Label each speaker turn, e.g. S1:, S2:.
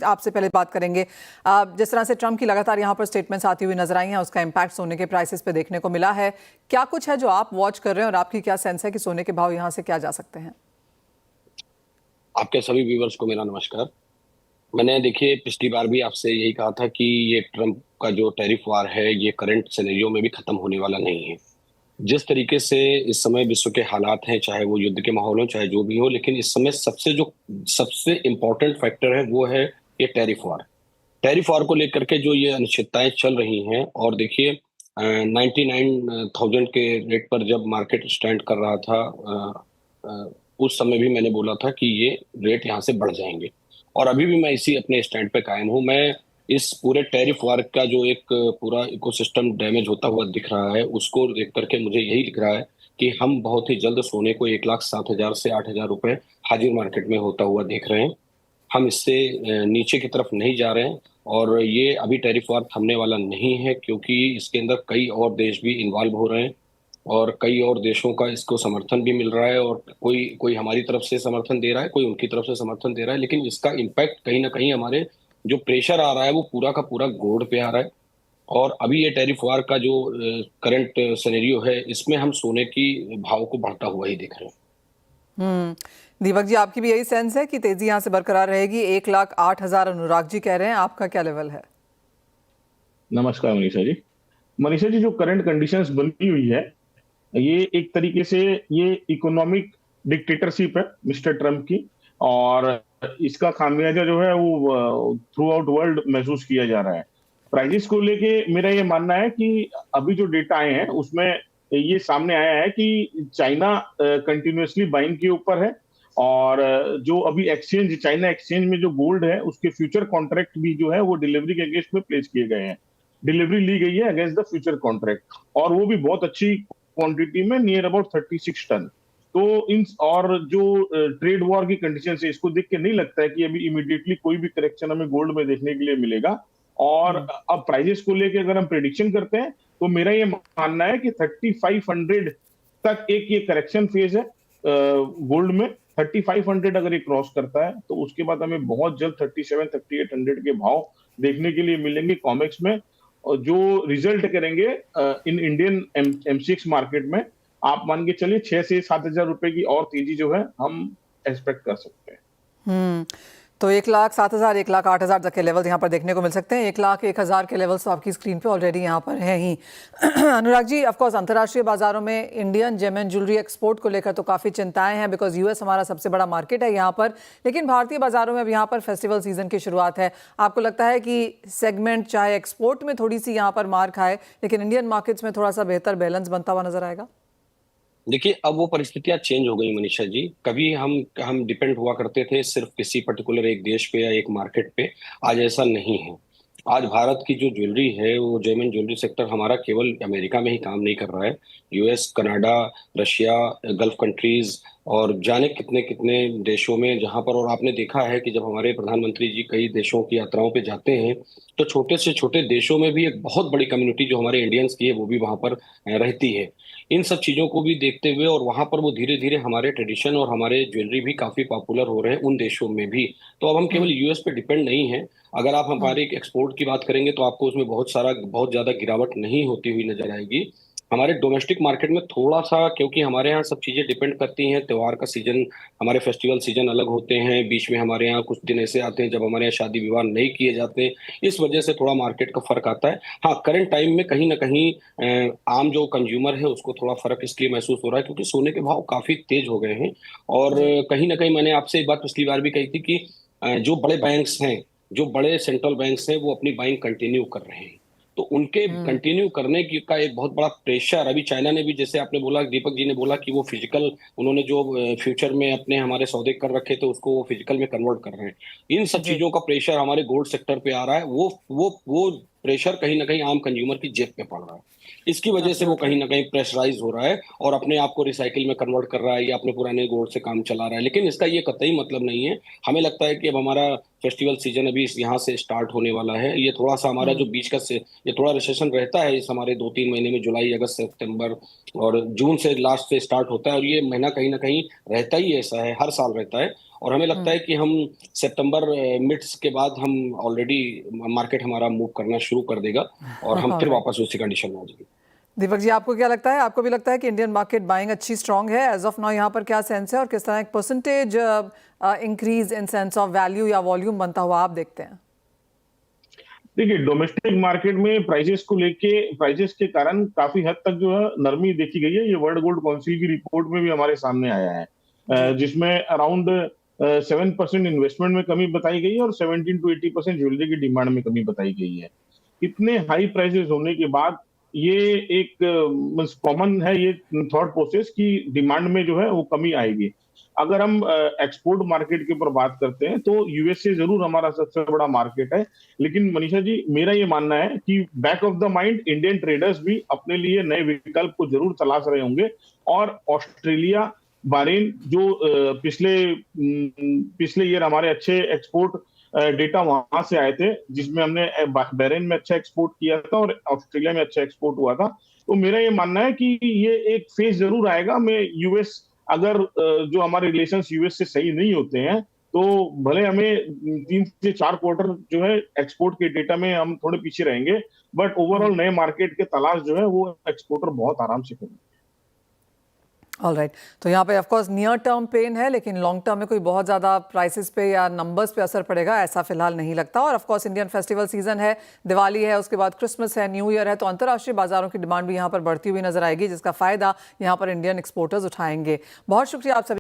S1: आपसे पहले बात करेंगे। जिस तरह से ट्रंप की लगातार यहाँ पर स्टेटमेंट्स आती हुई नजर आई हैं, उसका इम्पैक्ट सोने के प्राइसेस पे देखने को मिला है। क्या कुछ है जो आप वॉच कर रहे हैं और आपकी क्या सेंस है कि सोने के भाव यहाँ से क्या जा सकते हैं?
S2: आपके सभी व्यूवर्स को मेरा नमस्कार। मैंने देखिए पिछली बार भी आपसे यही कहा था कि ये ट्रम्प का जो टैरिफ वार है ये करंट सिनेरियो में भी खत्म होने वाला नहीं है। जिस तरीके से इस समय विश्व के हालात हैं, चाहे वो युद्ध के माहौल हो चाहे जो भी हो, लेकिन इस समय सबसे इम्पोर्टेंट फैक्टर है वो है ये टैरिफ वार। टैरिफ वार को लेकर के जो ये अनिश्चितताएं चल रही हैं, और देखिए 99,000 के रेट पर जब मार्केट स्टैंड कर रहा था, उस समय भी मैंने बोला था कि ये रेट यहाँ से बढ़ जाएंगे। और अभी भी मैं इसी अपने स्टैंड पे कायम हूँ। मैं इस पूरे टैरिफ वार का जो एक पूरा इकोसिस्टम डैमेज होता हुआ दिख रहा है, उसको देख करके मुझे यही दिख रहा है कि हम बहुत ही जल्द सोने को 1,07,000 से 8,000 रुपए हाजिर मार्केट में होता हुआ देख रहे हैं। हम इससे नीचे की तरफ नहीं जा रहे हैं। और ये अभी टैरिफ वार थमने वाला नहीं है, क्योंकि इसके अंदर कई और देश भी इन्वॉल्व हो रहे हैं और कई और देशों का इसको समर्थन भी मिल रहा है। और कोई कोई हमारी तरफ से समर्थन दे रहा है, कोई उनकी तरफ से समर्थन दे रहा है, लेकिन इसका इम्पैक्ट कहीं ना कहीं हमारे जो प्रेशर आ रहा है वो पूरा का पूरा गोल्ड पे आ रहा है। और अभी ये टैरिफ वार का जो करंट सिनेरियो है, इसमें हम सोने की भाव को बढ़ता हुआ ही देख रहे हैं।
S1: दीपक जी, आपकी भी यही सेंस है कि तेजी यहाँ से बरकरार रहेगी? 1,08,000 अनुराग जी कह रहे हैं, आपका क्या लेवल है?
S3: नमस्कार मनीषा जी। मनीषा जी, जो करंट कंडीशंस बनी हुई है, ये एक तरीके से ये इकोनॉमिक डिक्टेटरशिप है मिस्टर ट्रम्प की। और इसका खामियाजा जो है वो थ्रू आउट वर्ल्ड महसूस किया जा रहा है। प्राइजेस को लेके मेरा ये मानना है कि अभी जो डेटा आए हैं उसमें ये सामने आया है कि चाइना कंटिन्यूअसली बाइंग के ऊपर है। और जो अभी एक्सचेंज, चाइना एक्सचेंज में जो गोल्ड है उसके फ्यूचर कॉन्ट्रैक्ट भी जो है वो डिलीवरी के अगेंस्ट में प्लेस किए गए हैं। डिलीवरी ली गई है अगेंस्ट द फ्यूचर कॉन्ट्रैक्ट, और वो भी बहुत अच्छी क्वांटिटी में, नियर अबाउट 36 टन। तो इन और जो ट्रेड वॉर की कंडीशन है, इसको देख के नहीं लगता है कि अभी इमीडिएटली कोई भी करेक्शन हमें गोल्ड में देखने के लिए मिलेगा। और अब प्राइजेस को लेके अगर हम प्रेडिक्शन करते हैं तो मेरा ये मानना है कि 3500 तक एक ये करेक्शन फेज है गोल्ड में। 3500 अगर ये क्रॉस करता है तो उसके बाद हमें बहुत जल्द 37-3800 के भाव देखने के लिए मिलेंगे कॉमेक्स में, जो रिजल्ट करेंगे इन इंडियन एमसीएक्स मार्केट में। आप मान के चलिए 6 से 7 हजार रुपए की और तेजी जो है हम एक्सपेक्ट कर सकते हैं।
S1: तो 1,07,000, 1,08,000 तक के लेवल यहाँ पर देखने को मिल सकते हैं। 1,01,000 के लेवल्स तो आपकी स्क्रीन पे ऑलरेडी यहाँ पर हैं ही। अनुराग जी, ऑफकोर्स अंतर्राष्ट्रीय बाजारों में Indian gem and jewellery export को लेकर तो काफ़ी चिंताएं हैं, बिकॉज यूएस हमारा सबसे बड़ा मार्केट है यहाँ पर। लेकिन भारतीय बाजारों में अब यहाँ पर फेस्टिवल सीजन की शुरुआत है। आपको लगता है कि सेगमेंट चाहे एक्सपोर्ट में थोड़ी सी यहाँ पर मार खाए, लेकिन इंडियन मार्केट्स में थोड़ा सा बेहतर बैलेंस बनता हुआ नजर आएगा?
S2: देखिए, अब वो परिस्थितियां चेंज हो गई मनीषा जी। कभी हम डिपेंड हुआ करते थे सिर्फ किसी पर्टिकुलर एक देश पे या एक मार्केट पे। आज ऐसा नहीं है। आज भारत की जो ज्वेलरी है, वो जेम ज्वेलरी सेक्टर हमारा केवल अमेरिका में ही काम नहीं कर रहा है। US, Canada, Russia, gulf countries और जाने कितने कितने देशों में, जहां पर, और आपने देखा है कि जब हमारे प्रधानमंत्री जी कई देशों की यात्राओं पे जाते हैं तो छोटे से छोटे देशों में भी एक बहुत बड़ी कम्युनिटी जो हमारे इंडियंस की है वो भी वहां पर रहती है। इन सब चीजों को भी देखते हुए, और वहां पर वो धीरे धीरे हमारे ट्रेडिशन और हमारे ज्वेलरी भी काफी पॉपुलर हो रहे हैं उन देशों में भी। तो अब हम केवल यूएस पे डिपेंड नहीं है। अगर आप हमारे एक्सपोर्ट की बात करेंगे तो आपको उसमें बहुत ज्यादा गिरावट नहीं होती हुई नजर आएगी। हमारे डोमेस्टिक मार्केट में थोड़ा सा, क्योंकि हमारे यहाँ सब चीजें डिपेंड करती हैं, त्योहार का सीजन, हमारे फेस्टिवल सीजन अलग होते हैं, बीच में हमारे यहाँ कुछ दिन ऐसे आते हैं जब हमारे यहाँ शादी विवाह नहीं किए जाते। इस वजह से थोड़ा मार्केट का फर्क आता है। हाँ, करंट टाइम में कहीं ना कहीं आम जो कंज्यूमर है उसको थोड़ा फर्क इसलिए महसूस हो रहा है क्योंकि सोने के भाव काफी तेज हो गए हैं। और कहीं ना कहीं मैंने आपसे एक बात पिछली बार भी कही थी कि जो बड़े बैंक्स हैं, जो बड़े सेंट्रल बैंक्स हैं, वो अपनी बाइंग कंटिन्यू कर रहे हैं। तो उनके कंटिन्यू करने की का एक बहुत बड़ा प्रेशर अभी चाइना ने भी, जैसे आपने बोला, दीपक जी ने बोला कि वो फिजिकल, उन्होंने जो फ्यूचर में अपने हमारे सौदे कर रखे थे उसको वो फिजिकल में कन्वर्ट कर रहे हैं। इन सब
S1: जी।
S2: चीजों का प्रेशर हमारे गोल्ड सेक्टर पे आ रहा है। वो प्रेशर कहीं ना कहीं आम कंज्यूमर की जेब पे पड़ रहा है। इसकी वजह से वो
S1: एब्सोल्युटली।
S2: कहीं ना कहीं प्रेशराइज हो रहा है और अपने आप को रिसाइकिल में कन्वर्ट कर रहा है या अपने पुराने गोल्ड से काम चला रहा है। लेकिन इसका ये कतई मतलब नहीं है। हमें लगता है कि अब हमारा फेस्टिवल सीजन अभी यहाँ से स्टार्ट होने वाला है। ये थोड़ा सा हमारा जो बीच का से ये थोड़ा रिसेशन रहता है इस हमारे 2-3 महीने में, जुलाई, अगस्त, सितंबर और जून से लास्ट से स्टार्ट होता है, और ये महीना कहीं ना कहीं रहता ही ऐसा है, हर साल रहता है। और हमें लगता है कि हम सितंबर मिड्स के बाद हम ऑलरेडी मार्केट हमारा मूव करना शुरू कर देगा और हम फिर वापस उसी कंडीशन में आ जाएंगे।
S1: दीपक जी, आपको क्या लगता है? आपको भी लगता है कि इंडियन मार्केट बाइंग अच्छी स्ट्रांग है एज ऑफ नाउ? यहाँ पर क्या सेंस है और किस तरह एक percentage increase in sense of value या वॉल्यूम बनता हुआ आप देखते हैं?
S3: देखिए, डोमेस्टिक मार्केट में प्राइसेस के कारण काफी हद तक जो है नरमी देखी गई है। ये वर्ल्ड गोल्ड काउंसिल की रिपोर्ट में भी हमारे सामने आया है, जिसमें अराउंड 7% इन्वेस्टमेंट में कमी बताई गई है और 17 to 80% ज्वेलरी की डिमांड में कमी बताई गई है। इतने हाई प्राइसेस होने के बाद ये एक कॉमन है ये थॉट प्रोसेस की डिमांड में जो है वो कमी आएगी। अगर हम एक्सपोर्ट मार्केट के ऊपर बात करते हैं तो यूएसए जरूर हमारा सबसे बड़ा मार्केट है, लेकिन मनीषा जी, मेरा ये मानना है कि back of the mind Indian traders भी अपने लिए नए विकल्प को जरूर तलाश रहे होंगे। और ऑस्ट्रेलिया, बहरीन जो पिछले ईयर हमारे अच्छे एक्सपोर्ट डेटा वहां से आए थे, जिसमें हमने बहरीन में अच्छा एक्सपोर्ट किया था और ऑस्ट्रेलिया में अच्छा एक्सपोर्ट हुआ था। तो मेरा ये मानना है कि ये एक फेज जरूर आएगा। मैं यूएस अगर जो हमारे रिलेशंस यूएस से सही नहीं होते हैं तो भले हमें 3 से 4 क्वार्टर जो है एक्सपोर्ट के डेटा में हम थोड़े पीछे रहेंगे, बट ओवरऑल नए मार्केट के तलाश जो है वो एक्सपोर्टर बहुत आराम से करेंगे।
S1: ऑलराइट, तो यहाँ पे of course near term pain है, लेकिन लॉन्ग टर्म में कोई बहुत ज़्यादा प्राइसेस पे या नंबर्स पे असर पड़ेगा ऐसा फिलहाल नहीं लगता। और of course Indian festival season है, दिवाली है, उसके बाद क्रिसमस है, न्यू ईयर है, तो अंतर्राष्ट्रीय बाजारों की डिमांड भी यहाँ पर बढ़ती हुई नजर आएगी, जिसका फायदा यहाँ पर इंडियन एक्सपोर्टर्स उठाएंगे। बहुत शुक्रिया आप सभी।